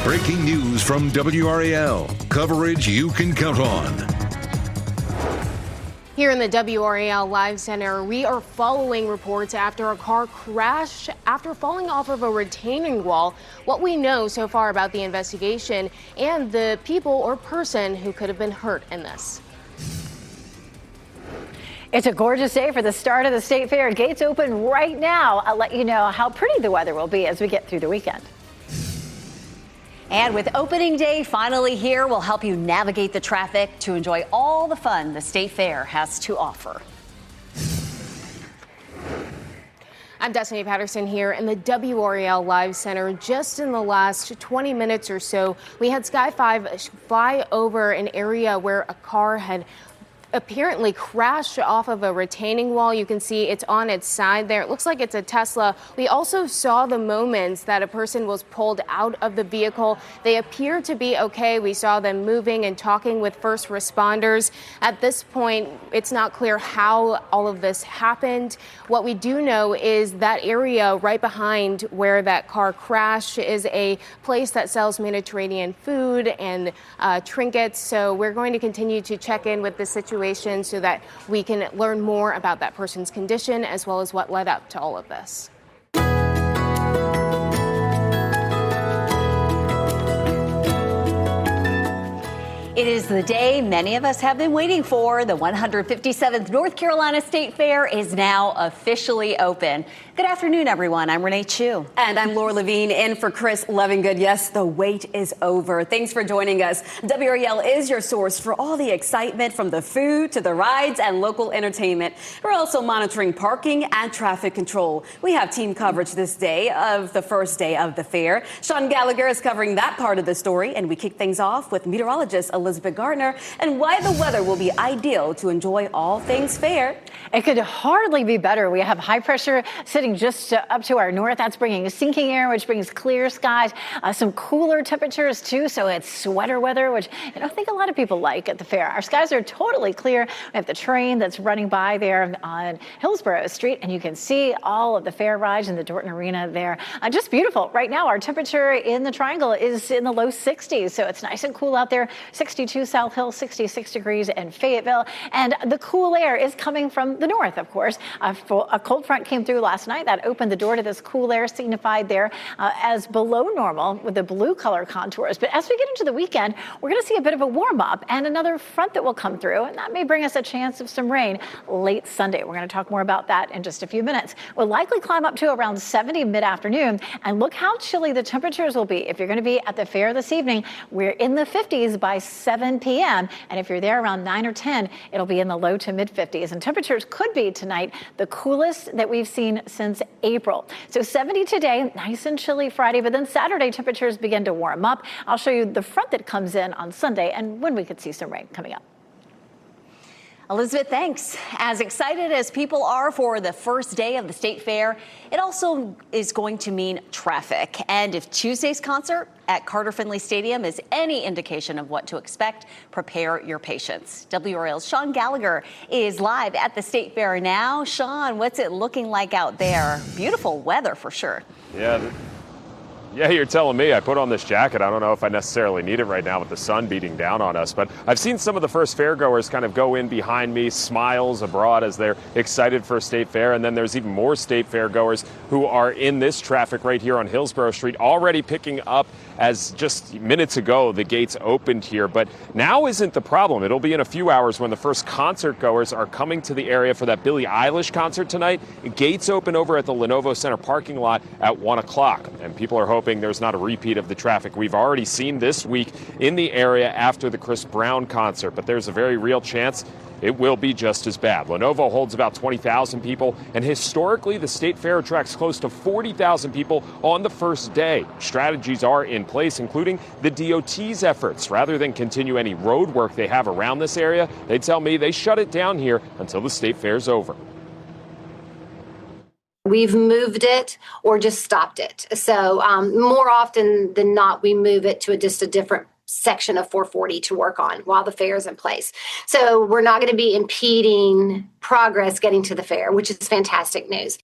Breaking news from WRAL. Coverage you can count on. Here in the WRAL Live Center, we are following reports after a car crashed after falling off of a retaining wall. What we know so far about the investigation and the people or person who could have been hurt in this. It's a gorgeous day for the start of the State Fair. Gates open right now. I'll let you know how pretty the weather will be as we get through the weekend. And with opening day finally here, we'll help you navigate the traffic to enjoy all the fun the State Fair has to offer. I'm Destiny Patterson here in the WRAL Live Center. Just in the last 20 minutes or so, we had Sky 5 fly over an area where a car had apparently crashed off of a retaining wall. You can see it's on its side there. It looks like it's a Tesla. We also saw the moments that a person was pulled out of the vehicle. They appear to be okay. We saw them moving and talking with first responders. At this point, it's not clear how all of this happened. What we do know is that area right behind where that car crashed is a place that sells Mediterranean food and trinkets. So we're going to continue to check in with the situation so that we can learn more about that person's condition as well as what led up to all of this. It is the day many of us have been waiting for. The 157th North Carolina State Fair is now officially open. Good afternoon, everyone. I'm Renee Chu. And I'm Laura Levine in for Chris Lovingood. Yes, the wait is over. Thanks for joining us. WRAL is your source for all the excitement from the food to the rides and local entertainment. We're also monitoring parking and traffic control. We have team coverage this day of the first day of the fair. Sean Gallagher is covering that part of the story, and we kick things off with meteorologist Elizabeth Gardner and why the weather will be ideal to enjoy all things fair. It could hardly be better. We have high pressure sitting just up to our north. That's bringing sinking air, which brings clear skies, some cooler temperatures too. So it's sweater weather, which I think a lot of people like at the fair. Our skies are totally clear. We have the train that's running by there on Hillsborough Street, and you can see all of the fair rides in the Dorton Arena there. Just beautiful. Right now, our temperature in the Triangle is in the low 60s, so it's nice and cool out there. 62 South Hill, 66 degrees in Fayetteville, and the cool air is coming from the north, of course. A cold front came through last night that opened the door to this cool air, signified there as below normal with the blue color contours. But as we get into the weekend, we're going to see a bit of a warm up and another front that will come through, and that may bring us a chance of some rain late Sunday. We're going to talk more about that in just a few minutes. We'll likely climb up to around 70 mid-afternoon, and look how chilly the temperatures will be. If you're going to be at the fair this evening, we're in the 50s by 7 p.m. And if you're there around 9 or 10, it'll be in the low to mid 50s. And temperatures could be tonight the coolest that we've seen since April. So 70 today, nice and chilly Friday, but then Saturday temperatures begin to warm up. I'll show you the front that comes in on Sunday and when we could see some rain coming up. Elizabeth, thanks. As excited as people are for the first day of the State Fair, it also is going to mean traffic. And if Tuesday's concert at Carter Finley Stadium is any indication of what to expect, prepare your patience. WRAL's Sean Gallagher is live at the State Fair now. Sean, what's it looking like out there? Beautiful weather for sure. Yeah, you're telling me. I put on this jacket. I don't know if I necessarily need it right now with the sun beating down on us, but I've seen some of the first fairgoers kind of go in behind me, smiles abroad as they're excited for State Fair. And then there's even more State Fair goers who are in this traffic right here on Hillsborough Street, already picking up as just minutes ago the gates opened here. But now isn't the problem. It'll be in a few hours when the first concert goers are coming to the area for that Billie Eilish concert tonight. Gates open over at the Lenovo Center parking lot at 1 o'clock, and people are hoping there's not a repeat of the traffic we've already seen this week in the area after the Chris Brown concert. But there's a very real chance it will be just as bad. Lenovo holds about 20,000 people, and historically, the State Fair attracts close to 40,000 people on the first day. Strategies are in place, including the DOT's efforts. Rather than continue any road work they have around this area, they tell me they shut it down here until the State Fair's over. We've moved it or just stopped it. So more often than not, we move it to just a different section of 440 to work on while the fair is in place. So we're not going to be impeding progress getting to the fair, which is fantastic news.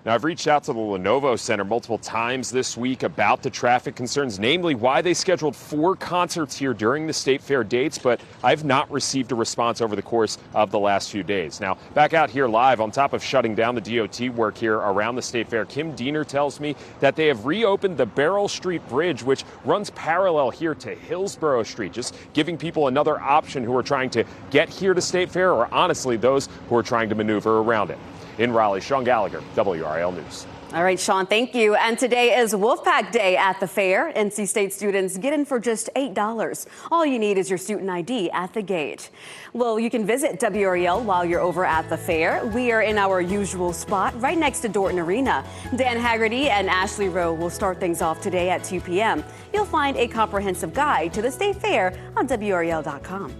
Now, I've reached out to the Lenovo Center multiple times this week about the traffic concerns, namely why they scheduled 4 concerts here during the State Fair dates, but I've not received a response over the course of the last few days. Now, back out here live, on top of shutting down the DOT work here around the State Fair, Kim Diener tells me that they have reopened the Beryl Street Bridge, which runs parallel here to Hillsborough Street, just giving people another option who are trying to get here to State Fair, or honestly, those who are trying to maneuver around it. In Raleigh, Sean Gallagher, WRAL News. All right, Sean, thank you. And today is Wolfpack Day at the fair. NC State students get in for just $8. All you need is your student ID at the gate. Well, you can visit WRAL while you're over at the fair. We are in our usual spot right next to Dorton Arena. Dan Haggerty and Ashley Rowe will start things off today at 2 p.m. You'll find a comprehensive guide to the State Fair on WRAL.com.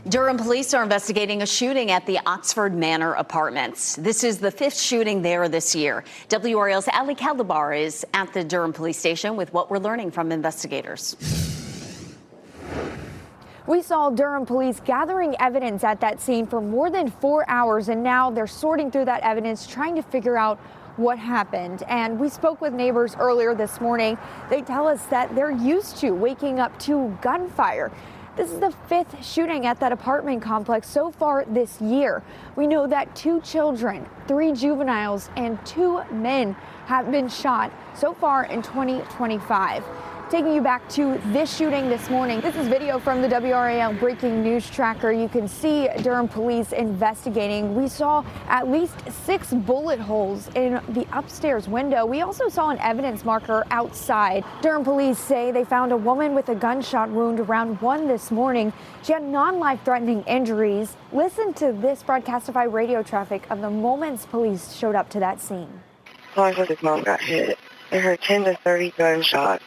Durham police are investigating a shooting at the Oxford Manor Apartments. This is the 5th shooting there this year. WRAL's Ali Calabar is at the Durham police station with what we're learning from investigators. We saw Durham police gathering evidence at that scene for more than 4 hours, and now they're sorting through that evidence, trying to figure out what happened. And we spoke with neighbors earlier this morning. They tell us that they're used to waking up to gunfire. This is the 5th shooting at that apartment complex so far this year. We know that 2 children, 3 juveniles, and 2 men have been shot so far in 2025. Taking you back to this shooting this morning. This is video from the WRAL breaking news tracker. You can see Durham police investigating. We saw at least 6 bullet holes in the upstairs window. We also saw an evidence marker outside. Durham police say they found a woman with a gunshot wound around 1 this morning. She had non-life-threatening injuries. Listen to this broadcastify radio traffic of the moments police showed up to that scene. I heard his mom got hit. I heard 10 to 30 gunshots.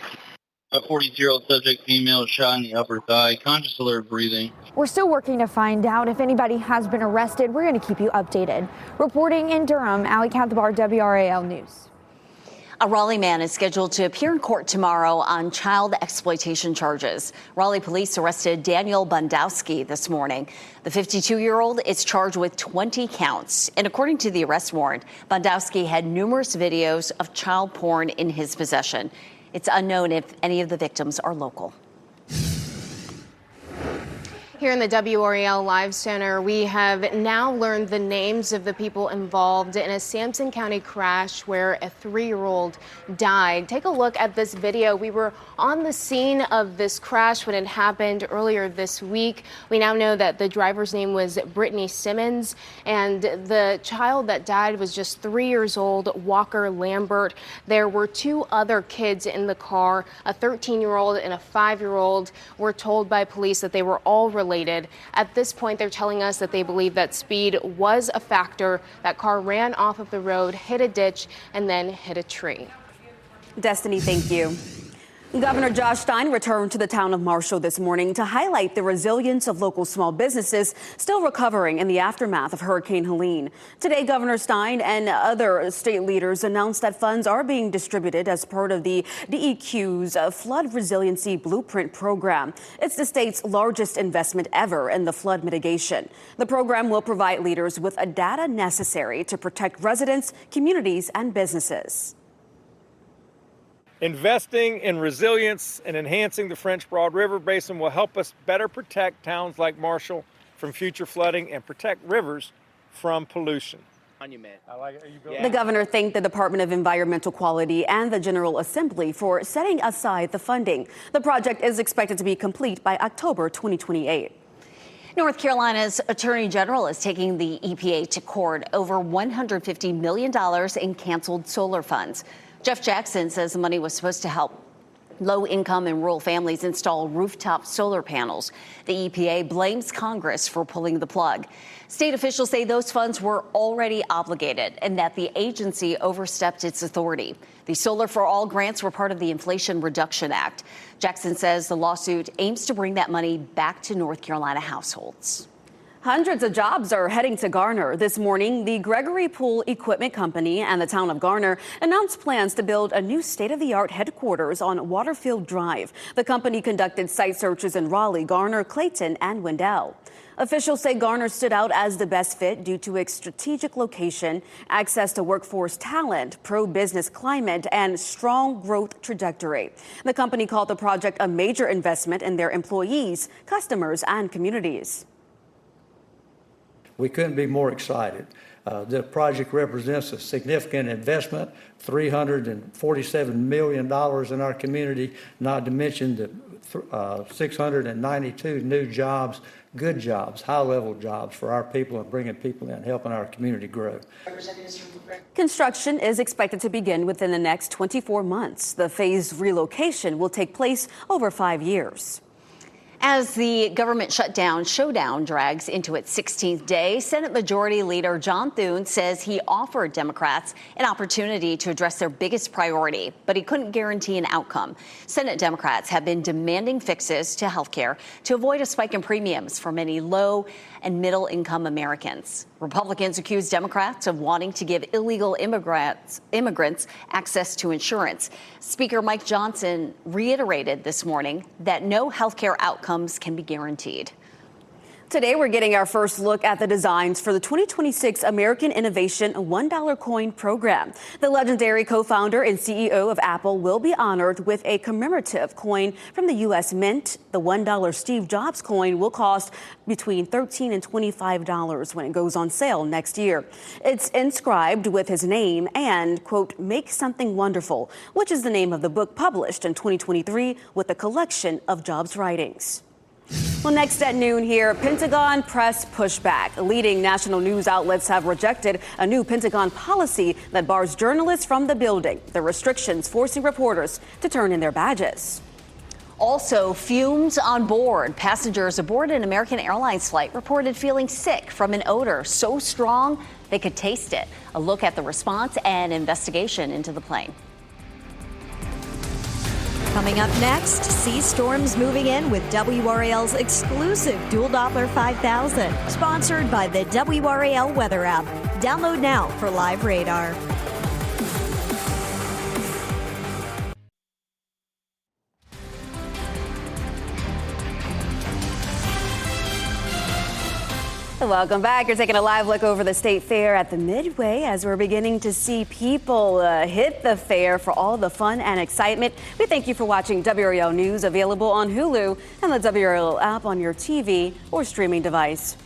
A 42-year-old subject, female, shot in the upper thigh, conscious, alert, breathing. We're still working to find out if anybody has been arrested. We're going to keep you updated. Reporting in Durham, Ali Calabar, WRAL News. A Raleigh man is scheduled to appear in court tomorrow on child exploitation charges. Raleigh police arrested Daniel Bundowski this morning. The 52-year-old is charged with 20 counts. And according to the arrest warrant, Bundowski had numerous videos of child porn in his possession. It's unknown if any of the victims are local. Here in the WRAL Live Center, we have now learned the names of the people involved in a Sampson County crash where a 3-year-old died. Take a look at this video. We were on the scene of this crash when it happened earlier this week. We now know that the driver's name was Brittany Simmons, and the child that died was just 3 years old, Walker Lambert. There were 2 other kids in the car, a 13-year-old and a 5-year-old. We're told by police that they were all related. At this point, they're telling us that they believe that speed was a factor. That car ran off of the road, hit a ditch, and then hit a tree. Destiny, thank you. Governor Josh Stein returned to the town of Marshall this morning to highlight the resilience of local small businesses still recovering in the aftermath of Hurricane Helene. Today, Governor Stein and other state leaders announced that funds are being distributed as part of the DEQ's Flood Resiliency Blueprint program. It's the state's largest investment ever in the flood mitigation. The program will provide leaders with the data necessary to protect residents, communities, and businesses. Investing in resilience and enhancing the French Broad River Basin will help us better protect towns like Marshall from future flooding and protect rivers from pollution. The governor thanked the Department of Environmental Quality and the General Assembly for setting aside the funding. The project is expected to be complete by October 2028. North Carolina's Attorney General is taking the EPA to court over $150 million in canceled solar funds. Jeff Jackson says the money was supposed to help low-income and rural families install rooftop solar panels. The EPA blames Congress for pulling the plug. State officials say those funds were already obligated and that the agency overstepped its authority. The Solar for All grants were part of the Inflation Reduction Act. Jackson says the lawsuit aims to bring that money back to North Carolina households. Hundreds of jobs are heading to Garner. This morning, the Gregory Pool Equipment Company and the town of Garner announced plans to build a new state-of-the-art headquarters on Waterfield Drive. The company conducted site searches in Raleigh, Garner, Clayton, and Wendell. Officials say Garner stood out as the best fit due to its strategic location, access to workforce talent, pro-business climate, and strong growth trajectory. The company called the project a major investment in their employees, customers, and communities. We couldn't be more excited. The project represents a significant investment, $347 million in our community, not to mention the 692 new jobs, good jobs, high-level jobs for our people and bringing people in, helping our community grow. Construction is expected to begin within the next 24 months. The phased relocation will take place over 5 years. As the government showdown drags into its 16th day, Senate Majority Leader John Thune says he offered Democrats an opportunity to address their biggest priority, but he couldn't guarantee an outcome. Senate Democrats have been demanding fixes to health care to avoid a spike in premiums for many low and middle income Americans. Republicans accuse Democrats of wanting to give illegal immigrants access to insurance. Speaker Mike Johnson reiterated this morning that no health care outcomes can be guaranteed. Today, we're getting our first look at the designs for the 2026 American Innovation $1 Coin Program. The legendary co-founder and CEO of Apple will be honored with a commemorative coin from the U.S. Mint. The $1 Steve Jobs coin will cost between $13 and $25 when it goes on sale next year. It's inscribed with his name and, quote, "Make Something Wonderful," which is the name of the book published in 2023 with a collection of Jobs' writings. Well, next at noon here, Pentagon press pushback. Leading national news outlets have rejected a new Pentagon policy that bars journalists from the building. The restrictions forcing reporters to turn in their badges. Also, fumes on board. Passengers aboard an American Airlines flight reported feeling sick from an odor so strong they could taste it. A look at the response and investigation into the plane. Coming up next, sea storms moving in with WRAL's exclusive Dual Doppler 5000, sponsored by the WRAL Weather app. Download now for live radar. Welcome back. You're taking a live look over the state fair at the Midway as we're beginning to see people hit the fair for all the fun and excitement. We thank you for watching WRAL News, available on Hulu and the WRAL app on your TV or streaming device.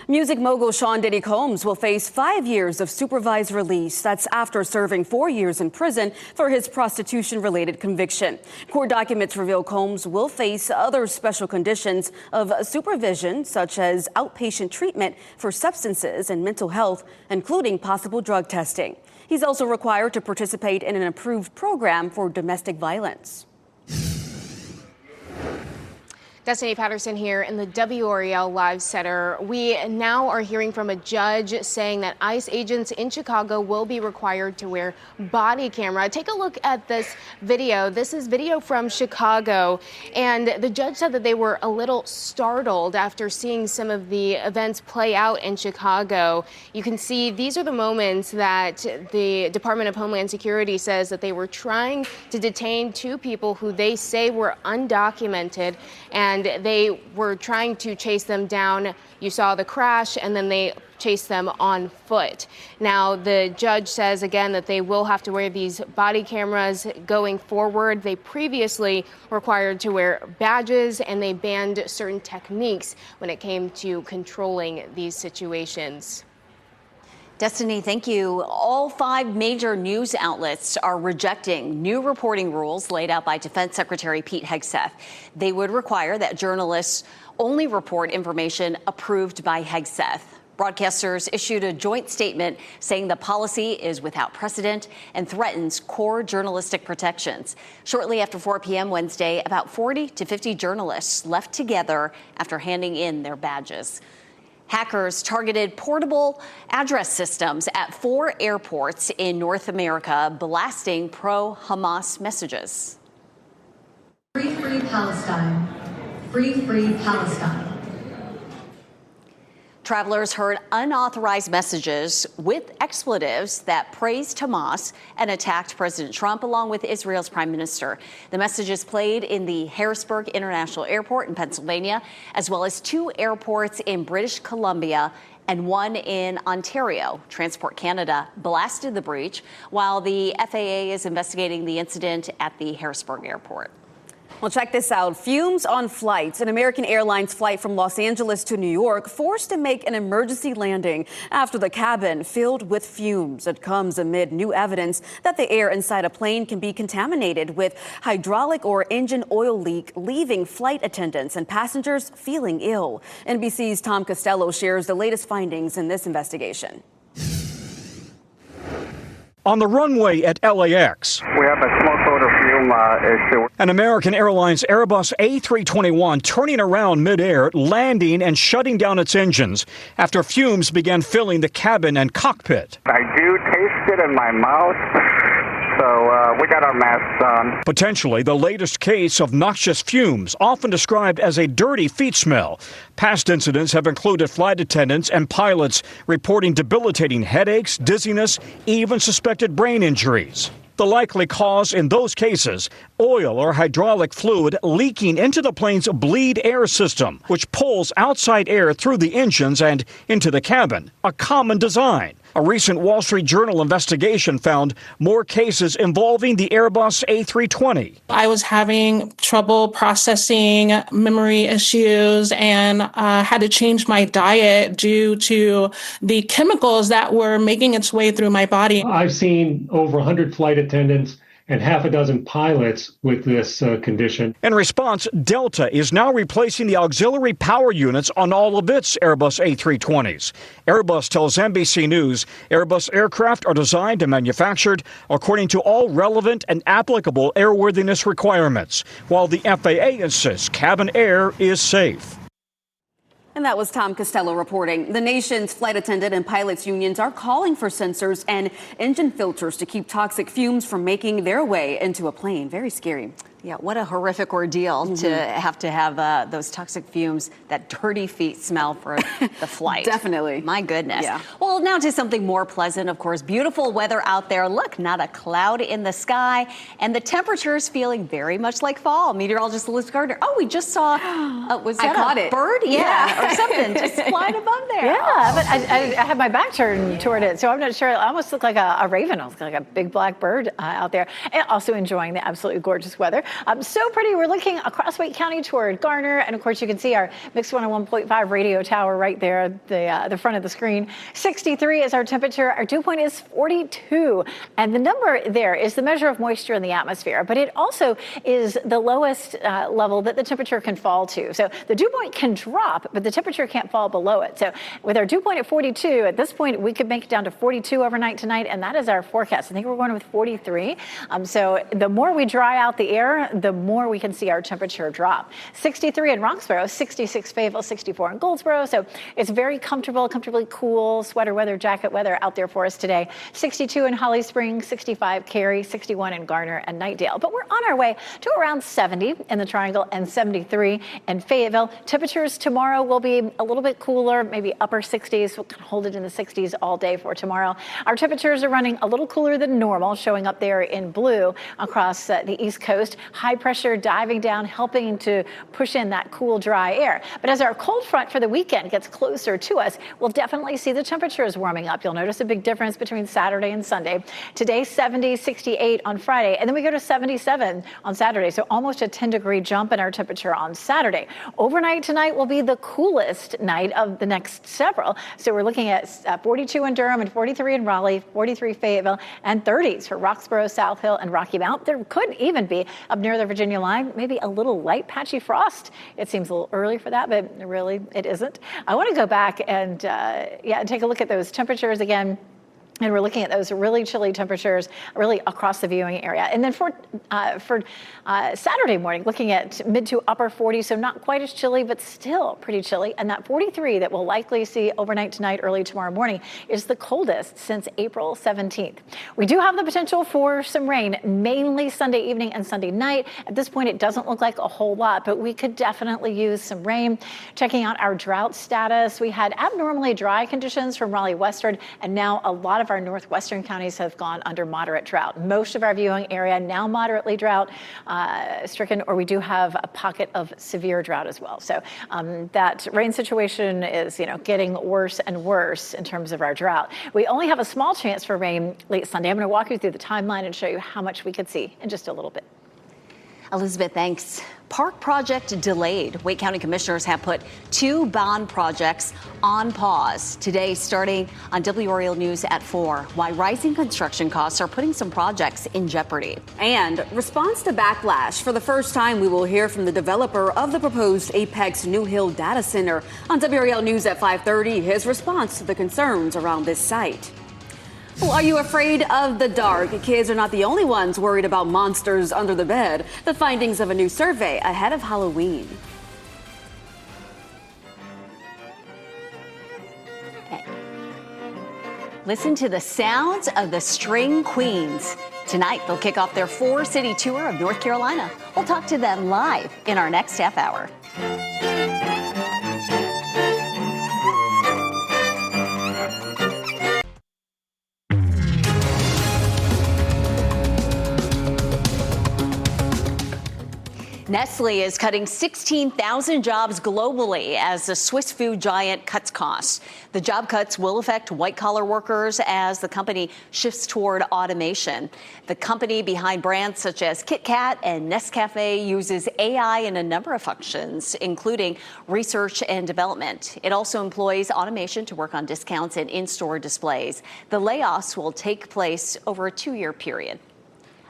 Music mogul Sean Diddy Combs will face 5 years of supervised release. That's after serving 4 years in prison for his prostitution-related conviction. Court documents reveal Combs will face other special conditions of supervision, such as outpatient treatment for substances and mental health, including possible drug testing. He's also required to participate in an approved program for domestic violence. Destiny Patterson here in the WRAL Live Center. We now are hearing from a judge saying that ICE agents in Chicago will be required to wear body camera. Take a look at this video. This is video from Chicago, and the judge said that they were a little startled after seeing some of the events play out in Chicago. You can see these are the moments that the Department of Homeland Security says that they were trying to detain 2 people who they say were undocumented, and they were trying to chase them down. You saw the crash, and then they chased them on foot. Now, the judge says again that they will have to wear these body cameras going forward. They previously required to wear badges, and they banned certain techniques when it came to controlling these situations. Destiny, thank you. All 5 major news outlets are rejecting new reporting rules laid out by Defense Secretary Pete Hegseth. They would require that journalists only report information approved by Hegseth. Broadcasters issued a joint statement saying the policy is without precedent and threatens core journalistic protections. Shortly after 4 p.m. Wednesday, about 40 to 50 journalists left together after handing in their badges. Hackers targeted portable address systems at 4 airports in North America, blasting pro-Hamas messages. Free, free Palestine. Free, free Palestine. Travelers heard unauthorized messages with expletives that praised Hamas and attacked President Trump along with Israel's prime minister. The messages played in the Harrisburg International Airport in Pennsylvania, as well as 2 airports in British Columbia and 1 in Ontario. Transport Canada blasted the breach, while the FAA is investigating the incident at the Harrisburg Airport. Well, check this out. Fumes on flights. An American Airlines flight from Los Angeles to New York forced to make an emergency landing after the cabin filled with fumes. It comes amid new evidence that the air inside a plane can be contaminated with hydraulic or engine oil leak, leaving flight attendants and passengers feeling ill. NBC's Tom Costello shares the latest findings in this investigation. On the runway at LAX, we have a smoke odor fume issue. An American Airlines Airbus A321 turning around midair, landing and shutting down its engines after fumes began filling the cabin and cockpit. I do taste it in my mouth. So we got our masks on. Potentially the latest case of noxious fumes, often described as a dirty feet smell. Past incidents have included flight attendants and pilots reporting debilitating headaches, dizziness, even suspected brain injuries. The likely cause in those cases, oil or hydraulic fluid leaking into the plane's bleed air system, which pulls outside air through the engines and into the cabin, a common design. A recent Wall Street Journal investigation found more cases involving the Airbus A320. I was having trouble processing, memory issues, and had to change my diet due to the chemicals that were making its way through my body. I've seen over 100 flight attendants and half a dozen pilots with this condition. In response, Delta is now replacing the auxiliary power units on all of its Airbus A320s. Airbus tells NBC News Airbus aircraft are designed and manufactured according to all relevant and applicable airworthiness requirements, while the FAA insists cabin air is safe. And that was Tom Costello reporting. The nation's flight attendant and pilots unions are calling for sensors and engine filters to keep toxic fumes from making their way into a plane. Very scary. Yeah, what a horrific ordeal to have those toxic fumes, that dirty feet smell for the flight. Definitely. My goodness. Yeah. Well, now to something more pleasant, of course. Beautiful weather out there. Look, not a cloud in the sky. And the temperature is feeling very much like fall. Meteorologist Liz Gardner. Oh, we just saw, was that caught a it. bird? Yeah, or something just flying above there. Yeah, but I had my back turned toward it, so I'm not sure. It almost looked like a raven. It looked like a big black bird out there. And also enjoying the absolutely gorgeous weather. So pretty. We're looking across Wake County toward Garner. And of course, you can see our Mix 101.5 radio tower right there at the front of the screen. 63 is our temperature. Our dew point is 42. And the number there is the measure of moisture in the atmosphere. But it also is the lowest level that the temperature can fall to. So the dew point can drop, but the temperature can't fall below it. So with our dew point at 42, at this point, we could make it down to 42 overnight tonight. And that is our forecast. I think we're going with 43. So the more we dry out the air, the more we can see our temperature drop. 63 in Roxborough, 66 Fayetteville, 64 in Goldsboro. So it's very comfortably cool, sweater weather, jacket weather out there for us today. 62 in Holly Springs, 65 Cary, 61 in Garner and Knightdale. But we're on our way to around 70 in the Triangle and 73 in Fayetteville. Temperatures tomorrow will be a little bit cooler, maybe upper 60s. We'll hold it in the 60s all day for tomorrow. Our temperatures are running a little cooler than normal, showing up there in blue across the East Coast. High pressure diving down, helping to push in that cool, dry air. But as our cold front for the weekend gets closer to us, we'll definitely see the temperatures warming up. You'll notice a big difference between Saturday and Sunday. Today, 70, 68 on Friday, and then we go to 77 on Saturday. So almost a 10-degree jump in our temperature on Saturday. Overnight tonight will be the coolest night of the next several. So we're looking at 42 in Durham and 43 in Raleigh, 43 Fayetteville, and 30s for Roxborough, South Hill, and Rocky Mount. There could even be up near the Virginia line, maybe a little light patchy frost. It seems a little early for that, but really it isn't. I want to go back and take a look at those temperatures again. And we're looking at those really chilly temperatures really across the viewing area. And then for Saturday morning, looking at mid to upper 40s, so not quite as chilly, but still pretty chilly. And that 43 that we'll likely see overnight tonight, early tomorrow morning, is the coldest since April 17th. We do have the potential for some rain, mainly Sunday evening and Sunday night. At this point, it doesn't look like a whole lot, but we could definitely use some rain. Checking out our drought status, we had abnormally dry conditions from Raleigh westward, and now a lot of our northwestern counties have gone under moderate drought. Most of our viewing area now moderately drought stricken, or we do have a pocket of severe drought as well. So that rain situation is, getting worse and worse in terms of our drought. We only have a small chance for rain late Sunday. I'm going to walk you through the timeline and show you how much we could see in just a little bit. Elizabeth, thanks. Park project delayed. Wake County commissioners have put 2 bond projects on pause today, starting on WRAL News at 4. Why rising construction costs are putting some projects in jeopardy. And response to backlash. For the first time, we will hear from the developer of the proposed Apex New Hill data center. On WRAL News at 5:30, his response to the concerns around this site. Well, are you afraid of the dark? Kids are not the only ones worried about monsters under the bed. The findings of a new survey ahead of Halloween. Okay. Listen to the sounds of the String Queens. Tonight, they'll kick off their 4-city tour of North Carolina. We'll talk to them live in our next half hour. Nestle is cutting 16,000 jobs globally as the Swiss food giant cuts costs. The job cuts will affect white-collar workers as the company shifts toward automation. The company behind brands such as Kit Kat and Nescafe uses AI in a number of functions, including research and development. It also employs automation to work on discounts and in-store displays. The layoffs will take place over a 2-year period.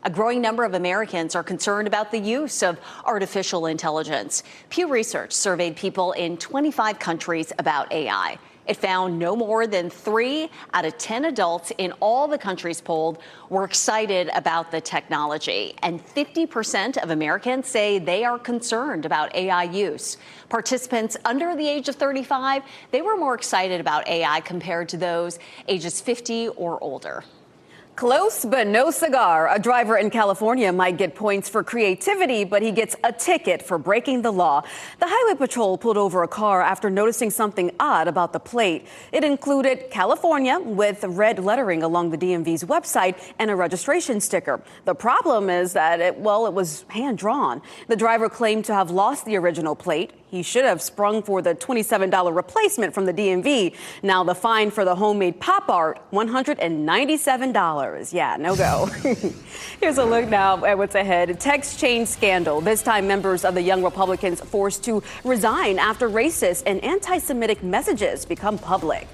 A growing number of Americans are concerned about the use of artificial intelligence. Pew Research surveyed people in 25 countries about AI. It found no more than 3 out of 10 adults in all the countries polled were excited about the technology, and 50% of Americans say they are concerned about AI use. Participants under the age of 35, they were more excited about AI compared to those ages 50 or older. Close, but no cigar. A driver in California might get points for creativity, but he gets a ticket for breaking the law. The Highway Patrol pulled over a car after noticing something odd about the plate. It included California with red lettering along the DMV's website and a registration sticker. The problem is that it was hand-drawn. The driver claimed to have lost the original plate. He should have sprung for the $27 replacement from the DMV. Now the fine for the homemade pop art, $197. Yeah, no go. Here's a look now at what's ahead. Text chain scandal. This time members of the Young Republicans forced to resign after racist and anti-Semitic messages become public.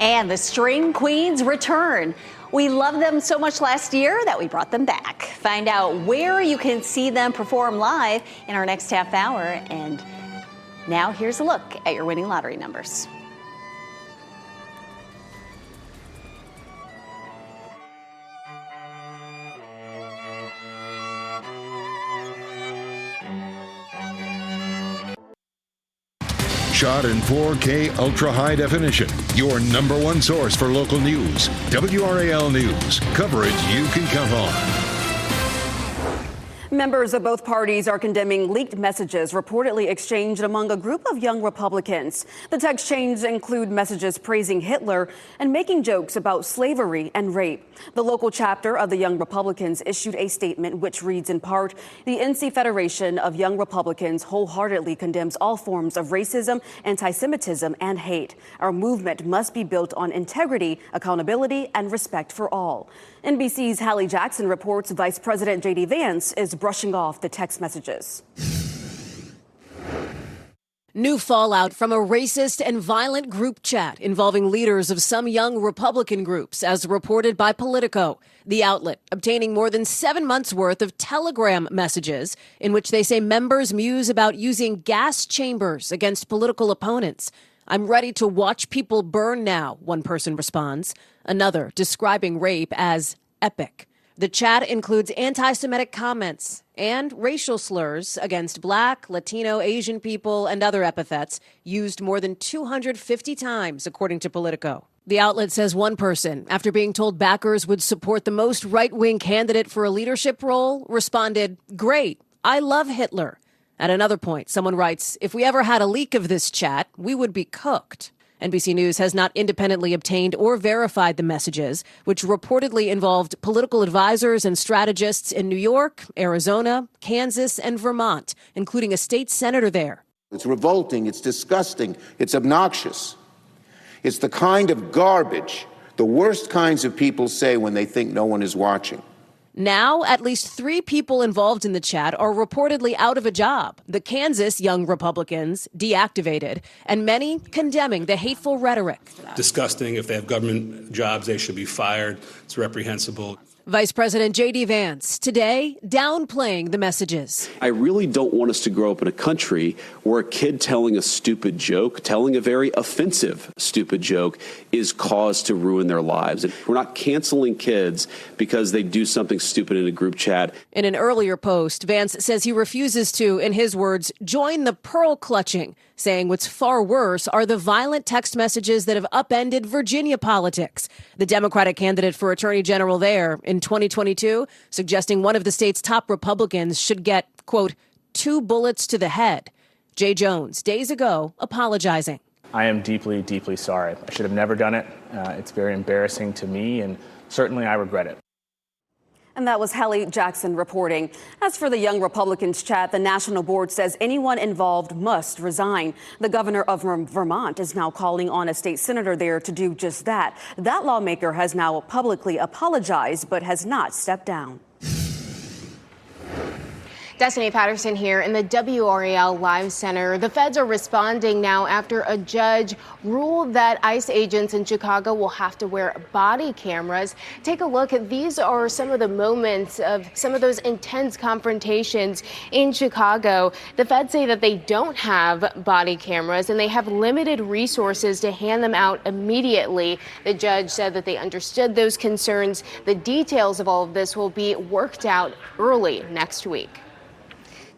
And the String Queens return. We loved them so much last year that we brought them back. Find out where you can see them perform live in our next half hour. And now here's a look at your winning lottery numbers. Shot in 4K ultra high definition. Your number one source for local news. WRAL News. Coverage you can count on. Members of both parties are condemning leaked messages reportedly exchanged among a group of young Republicans. The text chains include messages praising Hitler and making jokes about slavery and rape. The local chapter of the Young Republicans issued a statement which reads in part, "The NC Federation of Young Republicans wholeheartedly condemns all forms of racism, anti-Semitism, and hate. Our movement must be built on integrity, accountability, and respect for all." NBC's Hallie Jackson reports Vice President J.D. Vance is brushing off the text messages. New fallout from a racist and violent group chat involving leaders of some young Republican groups, as reported by Politico. The outlet obtaining more than 7 months' worth of Telegram messages in which they say members muse about using gas chambers against political opponents. "I'm ready to watch people burn now," one person responds. Another describing rape as epic. The chat includes anti-Semitic comments and racial slurs against Black, Latino, Asian people, and other epithets used more than 250 times, according to Politico. The outlet says one person, after being told backers would support the most right-wing candidate for a leadership role, responded, "Great, I love Hitler." At another point, someone writes, "If we ever had a leak of this chat, we would be cooked." NBC News has not independently obtained or verified the messages, which reportedly involved political advisors and strategists in New York, Arizona, Kansas, and Vermont, including a state senator there. It's revolting, it's disgusting, it's obnoxious. It's the kind of garbage the worst kinds of people say when they think no one is watching. Now, at least 3 people involved in the chat are reportedly out of a job. The Kansas Young Republicans deactivated, and many condemning the hateful rhetoric. Disgusting. If they have government jobs, they should be fired. It's reprehensible. Vice President J.D. Vance today downplaying the messages. I really don't want us to grow up in a country where a kid telling a stupid joke, telling a very offensive stupid joke, is cause to ruin their lives. And we're not canceling kids because they do something stupid in a group chat. In an earlier post, Vance says he refuses to, in his words, join the pearl clutching, saying what's far worse are the violent text messages that have upended Virginia politics. The Democratic candidate for Attorney General there in 2022 suggesting one of the state's top Republicans should get, quote, 2 bullets to the head. Jay Jones, days ago, apologizing. I am deeply, deeply sorry. I should have never done it. It's very embarrassing to me, and certainly I regret it. And that was Hallie Jackson reporting. As for the Young Republicans chat, the national board says anyone involved must resign. The governor of Vermont is now calling on a state senator there to do just that. That lawmaker has now publicly apologized but has not stepped down. Destiny Patterson here in the WRAL Live Center. The feds are responding now after a judge ruled that ICE agents in Chicago will have to wear body cameras. Take a look. These are some of the moments of some of those intense confrontations in Chicago. The feds say that they don't have body cameras and they have limited resources to hand them out immediately. The judge said that they understood those concerns. The details of all of this will be worked out early next week.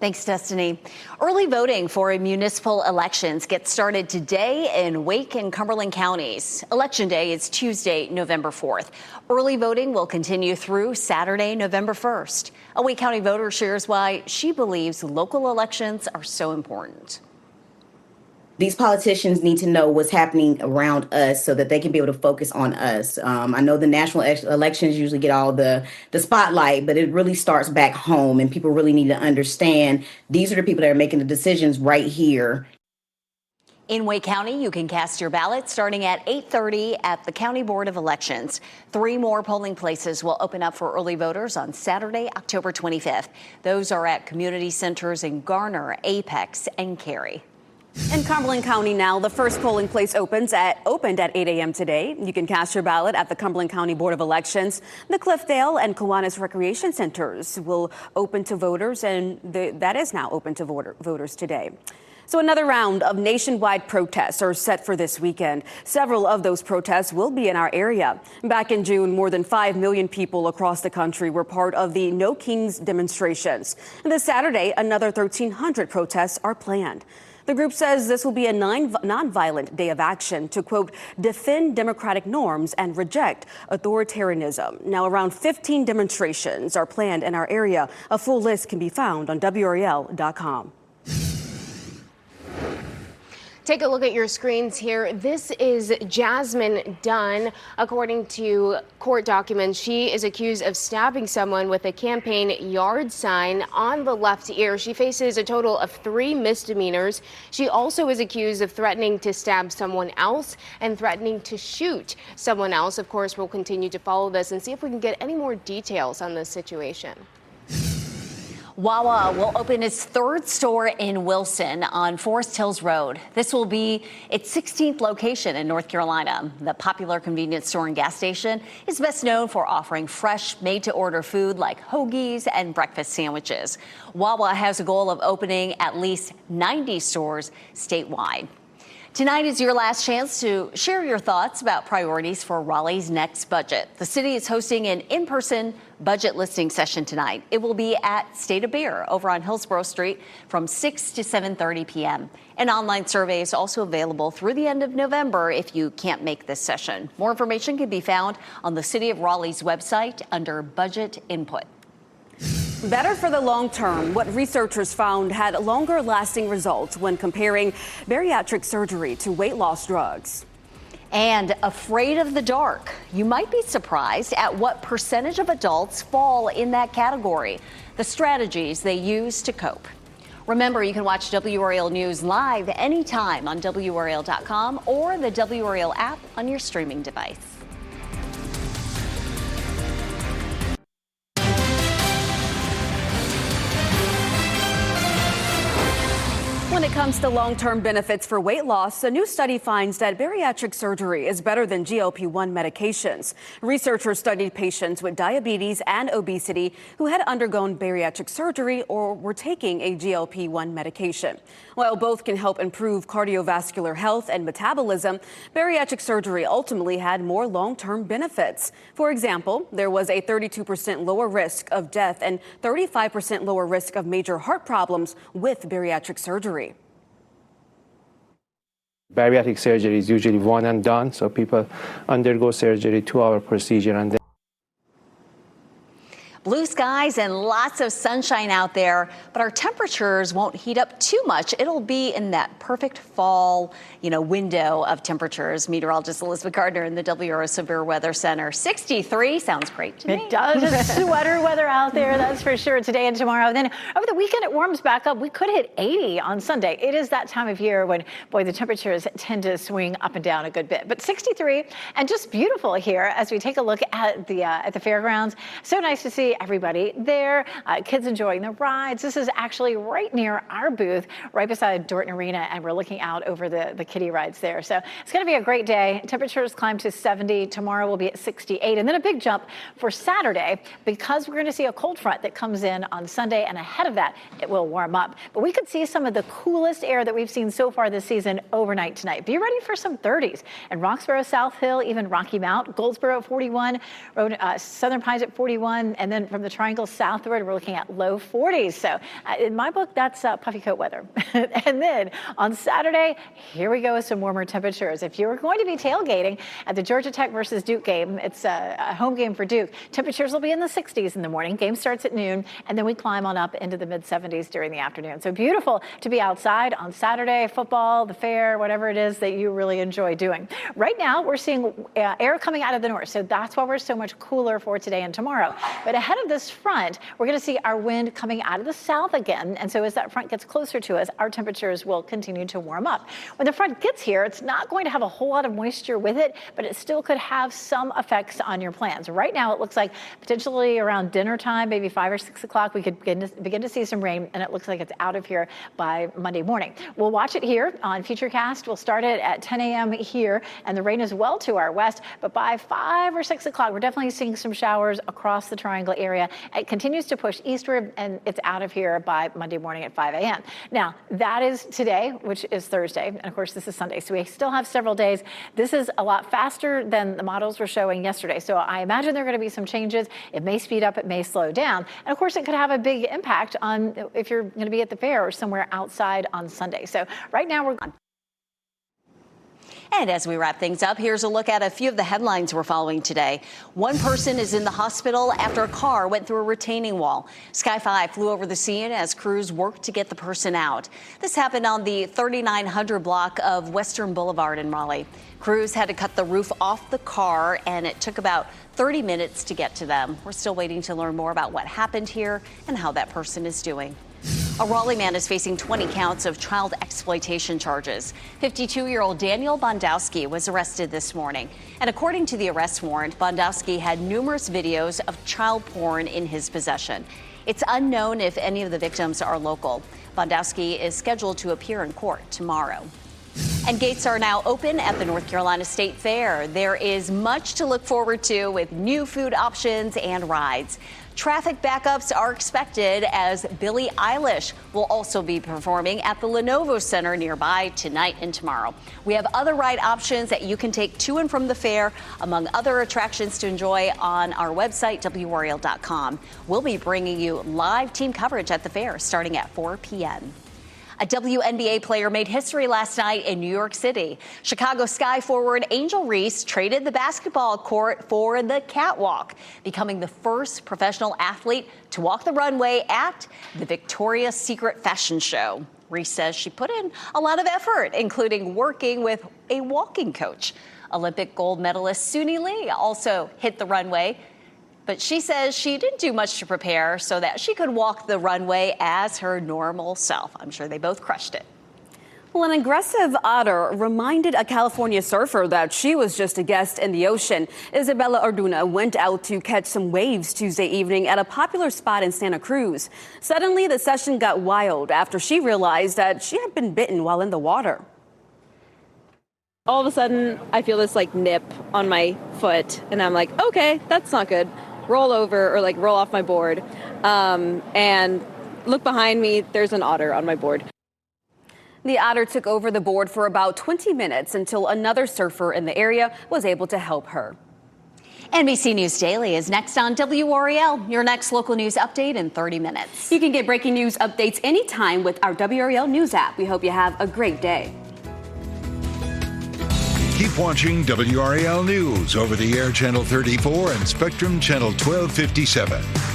Thanks, Destiny. Early voting for municipal elections gets started today in Wake and Cumberland counties. Election day is Tuesday, November 4th. Early voting will continue through Saturday, November 1st. A Wake County voter shares why she believes local elections are so important. These politicians need to know what's happening around us so that they can be able to focus on us. I know the national elections usually get all the spotlight, but it really starts back home, and people really need to understand these are the people that are making the decisions right here. In Wake County, you can cast your ballot starting at 8:30 at the County Board of Elections. 3 more polling places will open up for early voters on Saturday, October 25th. Those are at community centers in Garner, Apex, and Cary. In Cumberland County now, the first polling place opened at 8 a.m. today. You can cast your ballot at the Cumberland County Board of Elections. The Cliffdale and Kiwanis Recreation Centers will open to voters, and that is now open to voters today. So another round of nationwide protests are set for this weekend. Several of those protests will be in our area. Back in June, more than 5 million people across the country were part of the No Kings demonstrations. And this Saturday, another 1,300 protests are planned. The group says this will be a nonviolent day of action to, quote, defend democratic norms and reject authoritarianism. Now, around 15 demonstrations are planned in our area. A full list can be found on WRAL.com. Take a look at your screens here. This is Jasmine Dunn. According to court documents, she is accused of stabbing someone with a campaign yard sign on the left ear. She faces a total of 3 misdemeanors. She also is accused of threatening to stab someone else and threatening to shoot someone else. Of course, we'll continue to follow this and see if we can get any more details on this situation. Wawa will open its 3rd store in Wilson on Forest Hills Road. This will be its 16th location in North Carolina. The popular convenience store and gas station is best known for offering fresh, made-to-order food like hoagies and breakfast sandwiches. Wawa has a goal of opening at least 90 stores statewide. Tonight is your last chance to share your thoughts about priorities for Raleigh's next budget. The city is hosting an in-person budget listening session tonight. It will be at State of Beer over on Hillsborough Street from 6 to 7:30 p.m. An online survey is also available through the end of November if you can't make this session. More information can be found on the City of Raleigh's website under Budget Input. Better for the long term, what researchers found had longer lasting results when comparing bariatric surgery to weight loss drugs. And afraid of the dark, you might be surprised at what percentage of adults fall in that category, the strategies they use to cope. Remember, you can watch WRAL News live anytime on WRAL.com or the WRAL app on your streaming device. When it comes to long-term benefits for weight loss, a new study finds that bariatric surgery is better than GLP-1 medications. Researchers studied patients with diabetes and obesity who had undergone bariatric surgery or were taking a GLP-1 medication. While both can help improve cardiovascular health and metabolism, bariatric surgery ultimately had more long-term benefits. For example, there was a 32% lower risk of death and 35% lower risk of major heart problems with bariatric surgery. Bariatric surgery is usually one and done, so people undergo surgery, 2-hour procedure, and then Blue skies and lots of sunshine out there, but our temperatures won't heat up too much. It'll be in that perfect fall, window of temperatures. Meteorologist Elizabeth Gardner in the WRO Severe Weather Center. 63 sounds great to me. It does. It's sweater weather out there, that's for sure, today and tomorrow. Then over the weekend, it warms back up. We could hit 80 on Sunday. It is that time of year when, boy, the temperatures tend to swing up and down a good bit. But 63 and just beautiful here as we take a look at the fairgrounds. So nice to see everybody there, kids enjoying the rides. This is actually right near our booth, right beside Dorton Arena, and we're looking out over the kiddie rides there. So it's going to be a great day. Temperatures climb to 70. Tomorrow will be at 68, and then a big jump for Saturday because we're going to see a cold front that comes in on Sunday, and ahead of that, it will warm up. But we could see some of the coolest air that we've seen so far this season overnight tonight. Be ready for some 30s. And Roxborough, South Hill, even Rocky Mount, Goldsboro at 41, Southern Pines at 41, and then from the Triangle southward, we're looking at low 40s. So in my book, that's puffy coat weather. And then on Saturday, here we go with some warmer temperatures. If you're going to be tailgating at the Georgia Tech versus Duke game, it's a home game for Duke. Temperatures will be in the 60s in the morning. Game starts at noon, and then we climb on up into the mid 70s during the afternoon. So beautiful to be outside on Saturday, football, the fair, whatever it is that you really enjoy doing. Right now, we're seeing air coming out of the north, so that's why we're so much cooler for today and tomorrow. But ahead of this front, we're going to see our wind coming out of the south again, and so as that front gets closer to us, our temperatures will continue to warm up. When the front gets here, it's not going to have a whole lot of moisture with it, but it still could have some effects on your plans. Right now, it looks like potentially around dinner time, maybe 5 or 6 o'clock, we could begin to see some rain, and it looks like it's out of here by Monday morning. We'll watch it here on Futurecast. We'll start it at 10 a.m. here, and the rain is well to our west, but by 5 or 6 o'clock, we're definitely seeing some showers across the Triangle area. It continues to push eastward, and it's out of here by Monday morning at 5 a.m. Now, that is today, which is Thursday, and of course, this is Sunday, so we still have several days. This is a lot faster than the models were showing yesterday, so I imagine there are going to be some changes. It may speed up, it may slow down, and of course, it could have a big impact on if you're going to be at the fair or somewhere outside on Sunday. So right now, we're on. And as we wrap things up, here's a look at a few of the headlines we're following today. One person is in the hospital after a car went through a retaining wall. Sky 5 flew over the scene as crews worked to get the person out. This happened on the 3900 block of Western Boulevard in Raleigh. Crews had to cut the roof off the car, and it took about 30 minutes to get to them. We're still waiting to learn more about what happened here and how that person is doing. A Raleigh man is facing 20 counts of child exploitation charges. 52-year-old Daniel Bondowski was arrested this morning. And according to the arrest warrant, Bondowski had numerous videos of child porn in his possession. It's unknown if any of the victims are local. Bondowski is scheduled to appear in court tomorrow. And gates are now open at the North Carolina State Fair. There is much to look forward to with new food options and rides. Traffic backups are expected as Billie Eilish will also be performing at the Lenovo Center nearby tonight and tomorrow. We have other ride options that you can take to and from the fair, among other attractions to enjoy on our website, WRAL.com. We'll be bringing you live team coverage at the fair starting at 4 p.m. A WNBA player made history last night in New York City. Chicago Sky forward Angel Reese traded the basketball court for the catwalk, becoming the first professional athlete to walk the runway at the Victoria's Secret fashion show. Reese says she put in a lot of effort, including working with a walking coach. Olympic gold medalist Suni Lee also hit the runway, but she says she didn't do much to prepare so that she could walk the runway as her normal self. I'm sure they both crushed it. Well, an aggressive otter reminded a California surfer that she was just a guest in the ocean. Isabella Orduna went out to catch some waves Tuesday evening at a popular spot in Santa Cruz. Suddenly, the session got wild after she realized that she had been bitten while in the water. All of a sudden, I feel this nip on my foot, and I'm like, okay, that's not good. Roll over or roll off my board, and look behind me. There's an otter on my board. The otter took over the board for about 20 minutes until another surfer in the area was able to help her. NBC News Daily is next on WRAL, your next local news update in 30 minutes. You can get breaking news updates anytime with our WRAL News app. We hope you have a great day. Keep watching WRAL News over the air Channel 34 and Spectrum Channel 1257.